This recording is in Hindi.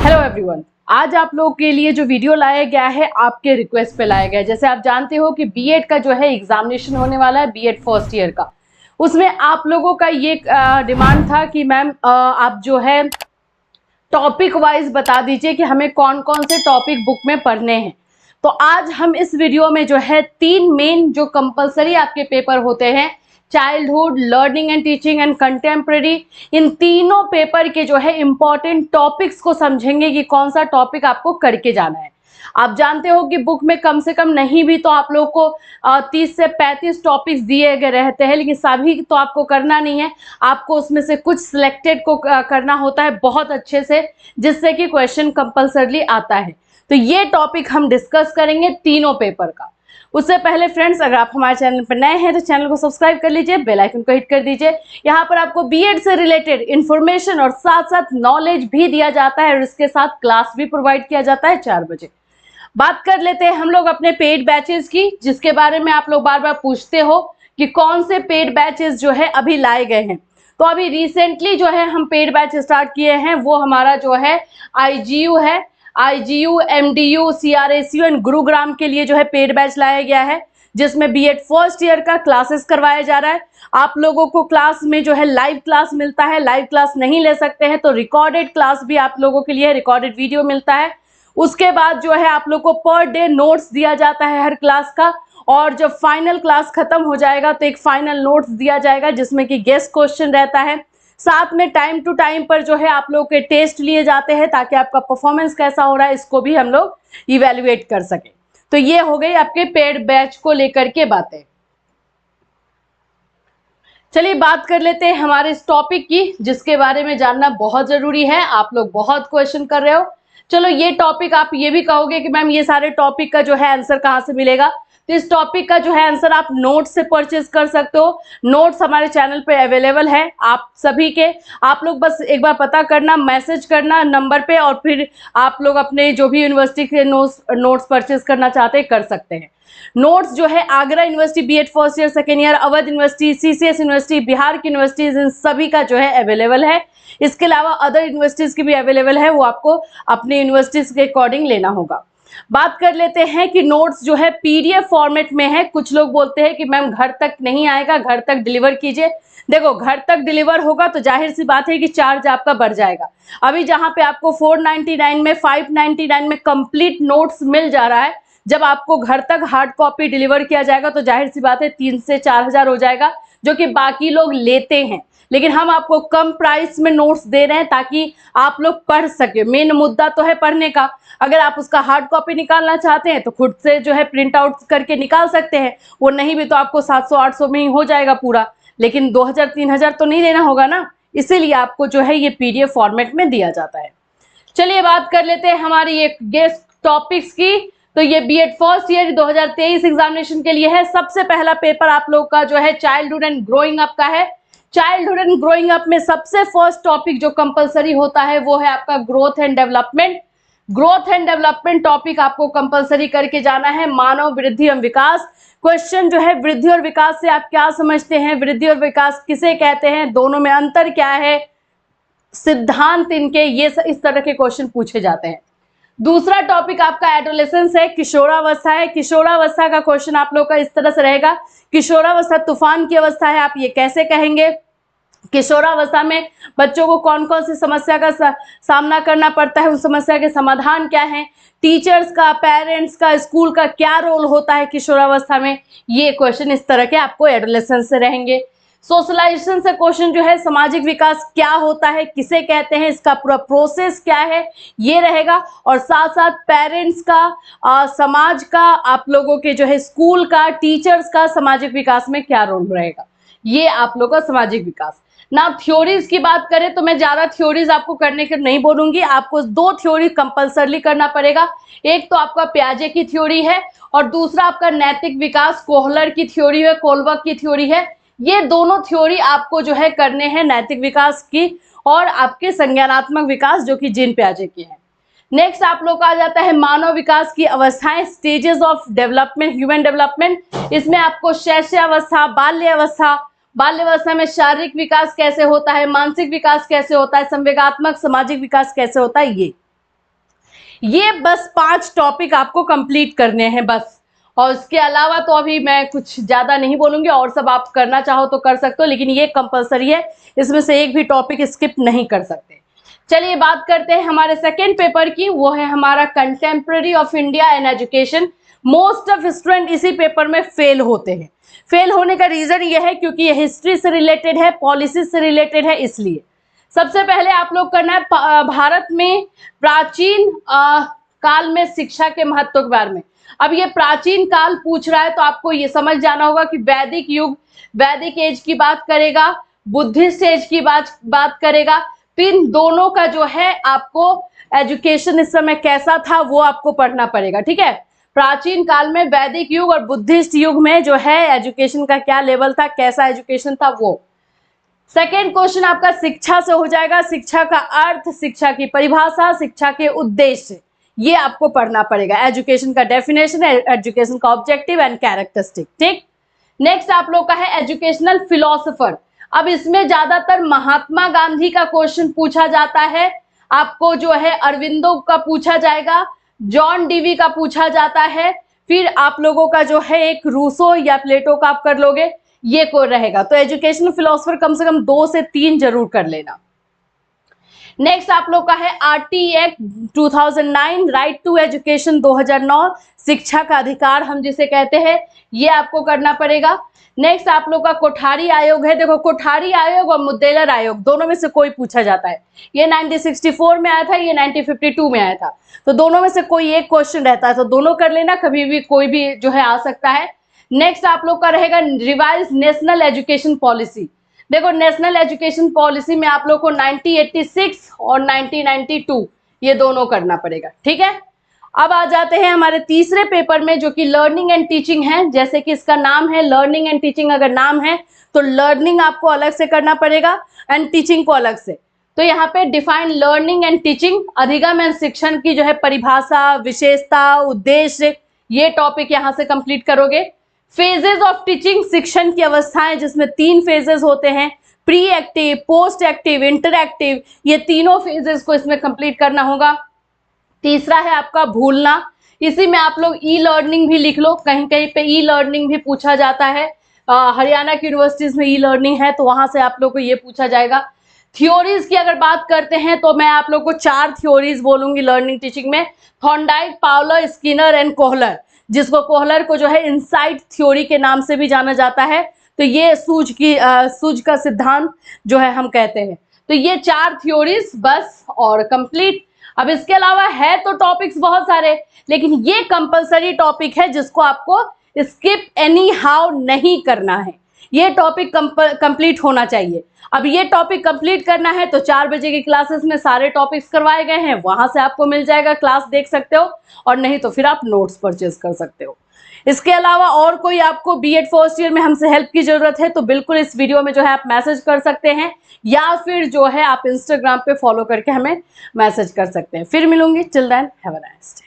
हेलो एवरीवन, आज आप लोगों के लिए जो वीडियो लाया गया है आपके रिक्वेस्ट पे लाया गया है। जैसे आप जानते हो कि बीएड का जो है एग्जामिनेशन होने वाला है, बीएड फर्स्ट ईयर का। उसमें आप लोगों का ये डिमांड था कि मैम आप जो है टॉपिक वाइज बता दीजिए कि हमें कौन कौन से टॉपिक बुक में पढ़ने हैं। तो आज हम इस वीडियो में जो है 3 मेन जो कंपलसरी आपके पेपर होते हैं, childhood, learning and teaching and contemporary, इन तीनों पेपर के जो है इंपॉर्टेंट टॉपिक्स को समझेंगे कि कौन सा टॉपिक आपको करके जाना है। आप जानते हो कि बुक में कम से कम नहीं भी तो आप लोग को 30 से 35 टॉपिक्स दिए गए रहते हैं, लेकिन सभी तो आपको करना नहीं है। आपको उसमें से कुछ सिलेक्टेड को करना होता है बहुत अच्छे से, जिससे कि क्वेश्चन कंपल्सरली आता है। तो ये टॉपिक हम डिस्कस करेंगे तीनों पेपर का। उससे पहले फ्रेंड्स, अगर आप हमारे चैनल पर नए हैं तो चैनल को सब्सक्राइब कर लीजिए, बेल आइकन को हिट कर दीजिए। यहाँ पर आपको बीएड से रिलेटेड इंफॉर्मेशन और साथ साथ नॉलेज भी दिया जाता है और इसके साथ क्लास भी प्रोवाइड किया जाता है 4 बजे। बात कर लेते हैं हम लोग अपने पेड बैचेस की, जिसके बारे में आप लोग बार बार पूछते हो कि कौन से पेड बैचेस जो है अभी लाए गए हैं। तो अभी रिसेंटली जो है हम पेड बैच स्टार्ट किए हैं, वो हमारा जो है आईजीयू है। IGU, MDU, CRSU and Gurugram के लिए जो है पेड बैच लाया गया है, जिसमें बीएड फर्स्ट ईयर का क्लासेस करवाया जा रहा है। आप लोगों को क्लास में जो है लाइव क्लास मिलता है, लाइव क्लास नहीं ले सकते हैं तो रिकॉर्डेड क्लास भी आप लोगों के लिए, रिकॉर्डेड वीडियो मिलता है। उसके बाद जो है आप लोग को पर डे नोट्स दिया जाता है हर क्लास का, और जब फाइनल क्लास खत्म हो जाएगा तो एक फाइनल नोट्स दिया जाएगा जिसमें कि गेस्ट क्वेश्चन रहता है। साथ में टाइम टू टाइम पर जो है आप लोग के टेस्ट लिए जाते हैं ताकि आपका परफॉर्मेंस कैसा हो रहा है इसको भी हम लोग इवेल्युएट कर सके। तो ये हो गई आपके पेड बैच को लेकर के बातें। चलिए बात कर लेते हैं हमारे इस टॉपिक की, जिसके बारे में जानना बहुत जरूरी है। आप लोग बहुत क्वेश्चन कर रहे हो। चलो ये टॉपिक, आप ये भी कहोगे कि मैम ये सारे टॉपिक का जो है आंसर कहाँ से मिलेगा, तो इस टॉपिक का जो है आंसर आप नोट्स से परचेज कर सकते हो। नोट्स हमारे चैनल पे अवेलेबल है आप सभी के। आप लोग बस एक बार पता करना, मैसेज करना नंबर पे, और फिर आप लोग अपने जो भी यूनिवर्सिटी के नोट्स परचेज करना चाहते हैं कर सकते हैं। नोट्स जो है Agra university BEd first year second year, Awadh university, CCS university, Bihar की यूनिवर्सिटीज, इन सभी का जो है अवेलेबल है। इसके अलावा अदर यूनिवर्सिटीज की भी अवेलेबल है, वो आपको अपने यूनिवर्सिटीज के अकॉर्डिंग लेना होगा। बात कर लेते हैं कि नोट्स जो है पीडीएफ फॉर्मेट में है। कुछ लोग बोलते हैं कि मैम घर तक नहीं आएगा, घर तक डिलीवर कीजिए। देखो, घर तक डिलीवर होगा तो जाहिर सी बात है कि चार्ज आपका बढ़ जाएगा। अभी जहां पे आपको 499 में, 599 में कंप्लीट नोट्स मिल जा रहा है, जब आपको घर तक हार्ड कॉपी डिलीवर किया जाएगा तो जाहिर सी बात है 3 से 4 हजार हो जाएगा, जो कि बाकी लोग लेते हैं। लेकिन हम आपको कम प्राइस में नोट्स दे रहे हैं ताकि आप लोग पढ़ सके। मेन मुद्दा तो है पढ़ने का। अगर आप उसका हार्ड कॉपी निकालना चाहते हैं तो खुद से जो है प्रिंट आउट करके निकाल सकते हैं, वो नहीं भी तो आपको 700-800 में ही हो जाएगा पूरा। लेकिन 2000-3000 तो नहीं देना होगा ना, इसीलिए आपको जो है ये पीडीएफ फॉर्मेट में दिया जाता है। चलिए बात कर लेते हैं हमारी एक गेस्ट टॉपिक्स की। तो ये बीएड फर्स्ट ईयर 2023 एग्जामिनेशन के लिए है। सबसे पहला पेपर आप लोग का जो है चाइल्डहुड एंड ग्रोइंग अप का है। चाइल्डहुड एंड ग्रोइंग अप में सबसे फर्स्ट टॉपिक जो कंपलसरी होता है वो है आपका growth and development. Growth and development topic आपको कंपलसरी करके जाना है। मानव वृद्धि एवं विकास। क्वेश्चन जो है वृद्धि और विकास से आप क्या समझते हैं, वृद्धि और विकास किसे कहते हैं, दोनों में अंतर क्या है, सिद्धांत इनके, ये इस तरह के क्वेश्चन पूछे जाते हैं। दूसरा टॉपिक आपका एडोलेसेंस है, किशोरावस्था है। किशोरावस्था का क्वेश्चन आप लोग का इस तरह से रहेगा, किशोरावस्था तूफान की अवस्था है, आप ये कैसे कहेंगे। किशोरावस्था में बच्चों को कौन कौन सी समस्या का सामना करना पड़ता है, उन समस्या के समाधान क्या है, टीचर्स का, पेरेंट्स का, स्कूल का क्या रोल होता है किशोरावस्था में। ये क्वेश्चन इस तरह के आपको एडोलेसेंस से रहेंगे। सोशलाइजेशन से क्वेश्चन जो है सामाजिक विकास क्या होता है, किसे कहते हैं, इसका पूरा प्रोसेस क्या है, ये रहेगा। और साथ साथ पेरेंट्स का, समाज का, आप लोगों के जो है स्कूल का, टीचर्स का सामाजिक विकास में क्या रोल रहेगा, ये आप लोगों का सामाजिक विकास। ना थ्योरीज की बात करें तो मैं ज्यादा थ्योरीज आपको करने के नहीं बोलूंगी। आपको 2 थ्योरी कंपलसरली करना पड़ेगा। एक तो आपका पियाजे की थ्योरी है और दूसरा आपका नैतिक विकास, कोहलर की थ्योरी है, कोलबर्ग की थ्योरी है। ये दोनों थ्योरी आपको जो है करने हैं, नैतिक विकास की और आपके संज्ञानात्मक विकास जो कि जीन पियाजे की है। नेक्स्ट आप लोग का आ जाता है मानव विकास की अवस्थाएं, stages of development, human development. इसमें आपको शैशवावस्था, बाल्यावस्था, बाल्यावस्था में शारीरिक विकास कैसे होता है, मानसिक विकास कैसे होता है, संवेगात्मक सामाजिक विकास कैसे होता है, ये ये बस 5 टॉपिक आपको कंप्लीट करने हैं बस, और इसके अलावा तो अभी मैं कुछ ज्यादा नहीं बोलूंगी, और सब आप करना चाहो तो कर सकते हो, लेकिन ये कंपलसरी है, इसमें से एक भी टॉपिक स्किप नहीं कर सकते। चलिए बात करते हैं हमारे सेकेंड पेपर की, वो है हमारा contemporary of India and education. Most of student इसी पेपर में फेल होते हैं। फेल होने का रीजन ये है क्योंकि ये हिस्ट्री से रिलेटेड है, पॉलिसी से रिलेटेड है, इसलिए सबसे पहले आप लोग करना है भारत में प्राचीन काल में शिक्षा के महत्व के बारे में। अब ये प्राचीन काल पूछ रहा है तो आपको ये समझ जाना होगा कि वैदिक युग, वैदिक एज की बात करेगा, बुद्धिस्ट एज की बात करेगा, तो इन दोनों का जो है आपको एजुकेशन इस समय कैसा था वो आपको पढ़ना पड़ेगा, ठीक है। प्राचीन काल में वैदिक युग और बुद्धिस्ट युग में जो है एजुकेशन का क्या लेवल था, कैसा एजुकेशन था वो। सेकेंड क्वेश्चन आपका शिक्षा से हो जाएगा, शिक्षा का अर्थ, शिक्षा की परिभाषा, शिक्षा के उद्देश्य, ये आपको पढ़ना पड़ेगा। एजुकेशन का डेफिनेशन, एजुकेशन का ऑब्जेक्टिव एंड कैरेक्टरिस्टिक, ठीक। नेक्स्ट आप लोग का है एजुकेशनल फिलोसोफर। अब इसमें ज्यादातर महात्मा गांधी का क्वेश्चन पूछा जाता है, आपको जो है अरविंदो का पूछा जाएगा, जॉन डीवी का पूछा जाता है, फिर आप लोगों का जो है एक रूसो या प्लेटो का आप कर लोगे, ये कोई रहेगा। तो एजुकेशनल फिलोसोफर कम से कम 2 से 3 जरूर कर लेना। नेक्स्ट आप लोग का है RT act 2009, right to education 2009, शिक्षा का अधिकार हम जिसे कहते हैं, ये आपको करना पड़ेगा। नेक्स्ट आप लोग का कोठारी आयोग है। देखो कोठारी आयोग और मुद्देलर आयोग दोनों में से कोई पूछा जाता है। ये 1964 में आया था, ये 1952 में आया था, तो दोनों में से कोई एक क्वेश्चन रहता है, तो दोनों कर लेना, कभी भी कोई भी जो है आ सकता है। नेक्स्ट आप लोग का रहेगा रिवाइज नेशनल एजुकेशन पॉलिसी। देखो नेशनल एजुकेशन पॉलिसी में आप लोग को 1986 और 1992 ये दोनों करना पड़ेगा, ठीक है। अब आ जाते हैं हमारे तीसरे पेपर में जो कि लर्निंग एंड टीचिंग है। जैसे कि इसका नाम है लर्निंग एंड टीचिंग, अगर नाम है तो लर्निंग आपको अलग से करना पड़ेगा एंड टीचिंग को अलग से। तो यहाँ पे डिफाइन लर्निंग एंड टीचिंग, अधिगम एंड शिक्षण की जो है परिभाषा, विशेषता, उद्देश्य, ये टॉपिक यहाँ से कंप्लीट करोगे। फेजेस ऑफ टीचिंग, शिक्षण की अवस्थाएं जिसमें 3 फेजेस होते हैं, pre active, post active, interactive, ये तीनों फेजेस को इसमें कंप्लीट करना होगा। तीसरा है आपका भूलना, इसी में आप लोग ई लर्निंग भी लिख लो, कहीं कहीं पे ई लर्निंग भी पूछा जाता है। हरियाणा की यूनिवर्सिटीज में ई लर्निंग है तो वहां से आप लोग को ये पूछा जाएगा। थ्योरीज की अगर बात करते हैं तो मैं आप लोग को 4 थ्योरीज बोलूंगी लर्निंग टीचिंग में, Thorndike, Fowler, Skinner and Kohler, जिसको कोहलर को जो है इनसाइट थ्योरी के नाम से भी जाना जाता है। तो ये सूझ का सिद्धांत जो है हम कहते हैं। तो ये 4 थ्योरीज बस और कंप्लीट। अब इसके अलावा है तो टॉपिक्स बहुत सारे, लेकिन ये कंपलसरी टॉपिक है जिसको आपको स्किप एनी हाउ नहीं करना है। ये टॉपिक कंप्लीट होना चाहिए। अब ये टॉपिक कंप्लीट करना है तो 4 बजे की क्लासेस में सारे टॉपिक्स करवाए गए हैं, वहां से आपको मिल जाएगा, क्लास देख सकते हो, और नहीं तो फिर आप नोट्स परचेज कर सकते हो। इसके अलावा और कोई आपको बीएड फर्स्ट ईयर में हमसे हेल्प की जरूरत है तो बिल्कुल इस वीडियो में जो है आप मैसेज कर सकते हैं, या फिर जो है आप इंस्टाग्राम पे फॉलो करके हमें मैसेज कर सकते हैं। फिर मिलूंगी, till then have a nice day.